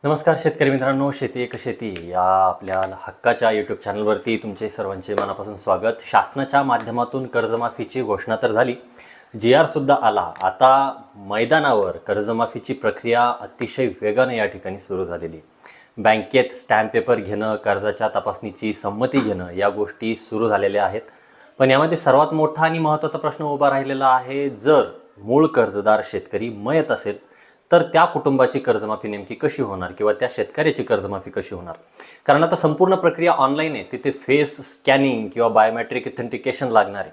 नमस्कार शेतकरी मित्रांनो, शेती एक शेती या आपल्या हक्काच्या यूट्यूब चॅनलवरती तुमचे सर्वांचे मनापासून स्वागत. शासनाच्या माध्यमातून कर्जमाफीची घोषणा तर झाली, GR सुद्धा आला. आता मैदानावर कर्जमाफीची प्रक्रिया अतिशय वेगाने या ठिकाणी सुरू झालेली. बँकेत स्टॅम्प पेपर घेणं, कर्जाच्या तपासणीची संमती घेणं या गोष्टी सुरू झालेल्या आहेत. पण यामध्ये सर्वात मोठा आणि महत्त्वाचा प्रश्न उभा राहिलेला आहे, जर मूळ कर्जदार शेतकरी मयत असेल तर त्या कुटुंबाची कर्जमाफी नेमकी कशी होणार किंवा त्या शेतकऱ्याची कर्जमाफी कशी होणार. कारण आता संपूर्ण प्रक्रिया ऑनलाईन आहे, तिथे फेस स्कॅनिंग किंवा बायोमेट्रिक इथेंटिकेशन लागणार आहे.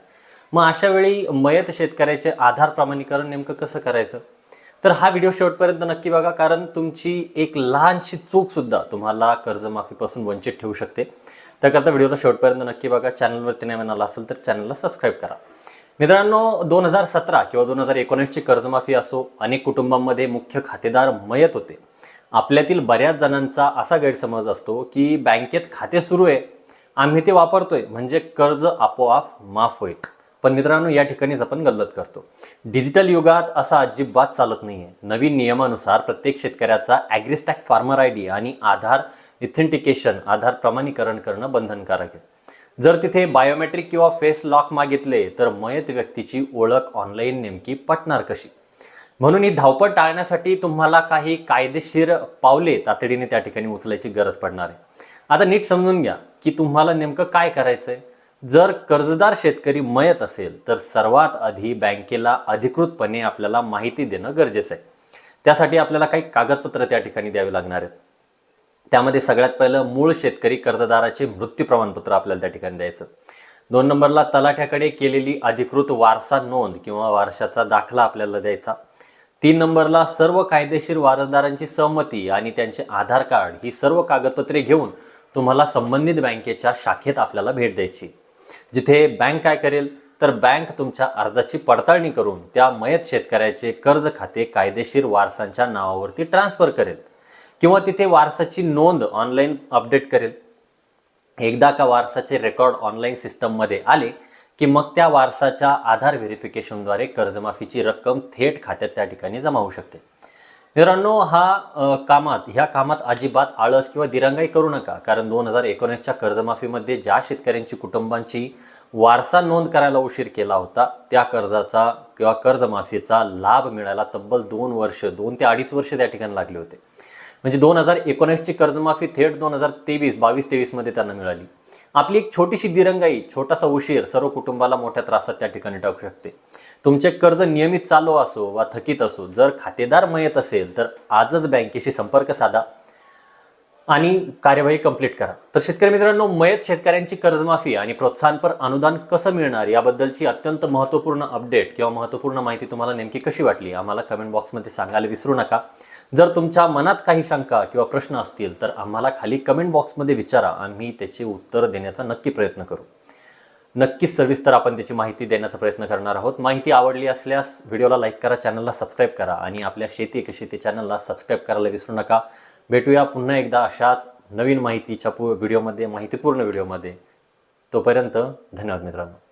मग अशा वेळी मयत शेतकऱ्याचे आधार प्रमाणीकरण नेमकं कसं करायचं, तर हा व्हिडिओ शेवटपर्यंत नक्की बघा. कारण तुमची एक लहानशी चूकसुद्धा तुम्हाला कर्जमाफीपासून वंचित ठेवू शकते. त्याकरता व्हिडिओला शेवटपर्यंत नक्की बघा. चॅनलवरती नाही म्हणाला असेल तर चॅनलला सबस्क्राईब करा. मित्रांनो, 2017 किंवा 2019ची कर्जमाफी असो, अनेक कुटुंबांमध्ये मुख्य खातेदार मयत होते. आपल्यातील बऱ्याच जणांचा असा गैरसमज असतो की बँकेत खाते सुरू आहे, आम्ही ते वापरतोय म्हणजे कर्ज आपोआप माफ होईल. पण मित्रांनो, या ठिकाणीच आपण गल्लत करतो. डिजिटल युगात असं अजिबात चालत नाही आहे. नवीन नियमानुसार प्रत्येक शेतकऱ्याचा ॲग्रीस्टॅक फार्मर ID आणि आधार इथेंटिकेशन, आधार प्रमाणीकरण करणं बंधनकारक आहे. जर तिथे बायोमेट्रिक किंवा फेस लॉक मागितले तर मयत व्यक्तीची ओळख ऑनलाईन नेमकी पटणार कशी. म्हणून ही धावपळ टाळण्यासाठी तुम्हाला काही कायदेशीर पावले तातडीने त्या ठिकाणी उचलायची गरज पडणार आहे. आता नीट समजून घ्या की तुम्हाला नेमकं काय करायचंय. जर कर्जदार शेतकरी मयत असेल तर सर्वात आधी बँकेला अधिकृतपणे आपल्याला माहिती देणं गरजेचं आहे. त्यासाठी आपल्याला काही कागदपत्र त्या ठिकाणी द्यावी लागणार आहेत. त्यामध्ये सगळ्यात पहिलं मूळ शेतकरी कर्जदाराचे मृत्यू प्रमाणपत्र आपल्याला त्या ठिकाणी द्यायचं. 2 नंबरला तलाठ्याकडे केलेली अधिकृत वारसा नोंद किंवा वारशाचा दाखला आपल्याला द्यायचा. 3 नंबरला सर्व कायदेशीर वारसदारांची संमती आणि त्यांचे आधार कार्ड ही सर्व कागदपत्रे घेऊन तुम्हाला संबंधित बँकेच्या शाखेत आपल्याला भेट द्यायची. जिथे बँक काय करेल तर बँक तुमच्या अर्जाची पडताळणी करून त्या मयत शेतकऱ्याचे कर्ज खाते कायदेशीर वारसांच्या नावावरती ट्रान्सफर करेल किंवा तिथे वारसाची नोंद ऑनलाईन अपडेट करेल. एकदा का वारसाचे रेकॉर्ड ऑनलाईन सिस्टममध्ये आले की मग त्या वारसाच्या आधार व्हेरिफिकेशनद्वारे कर्जमाफीची रक्कम थेट खात्यात त्या ठिकाणी जमा होऊ शकते. मित्रांनो, ह्या कामात अजिबात आळस किंवा दिरंगाई करू नका. कारण 2019च्या कर्जमाफीमध्ये ज्या शेतकऱ्यांची कुटुंबांची वारसा नोंद करायला उशीर केला होता त्या कर्जाचा किंवा कर्जमाफीचा लाभ मिळायला तब्बल 2 ते अडीच वर्ष त्या ठिकाणी लागले होते. म्हणजे 2019ची कर्जमाफी थेट 2022-23 मध्ये त्यांना मिळाली. आपली एक छोटीशी दिरंगाई, छोटासा उशीर सर्व कुटुंबाला मोठ्या त्रासात त्या ठिकाणी टाकू शकते. तुमचे कर्ज नियमित चालू असो वा थकीत असो, जर खातेदार मयत असेल तर आजच बँकेशी संपर्क साधा आणि कार्यवाही कंप्लीट करा. तर शेतकरी मित्रांनो, मयत शेतकऱ्यांची कर्जमाफी आणि प्रोत्साहनपर अनुदान कसं मिळणार याबद्दलची अत्यंत महत्त्वपूर्ण अपडेट किंवा महत्त्वपूर्ण माहिती तुम्हाला नेमकी कशी वाटली आम्हाला कमेंट बॉक्समध्ये सांगायला विसरू नका. जर तुमच्या मनात काही शंका किंवा प्रश्न असतील तर आम्हाला खाली कमेंट बॉक्समध्ये विचारा. आम्ही त्याचे उत्तर देण्याचा नक्की प्रयत्न करू. नक्कीच सविस्तर आपण त्याची माहिती देण्याचा प्रयत्न करणार आहोत. माहिती आवडली असल्यास व्हिडिओला लाईक करा, चॅनलला सबस्क्राईब करा आणि आपल्या शेती एक शेती चॅनलला सबस्क्राईब करायला विसरू नका. भेटूया पुन्हा एकदा अशाच नवीन माहितीच्या व्हिडिओमध्ये, माहितीपूर्ण व्हिडिओमध्ये. तोपर्यंत धन्यवाद मित्रांनो.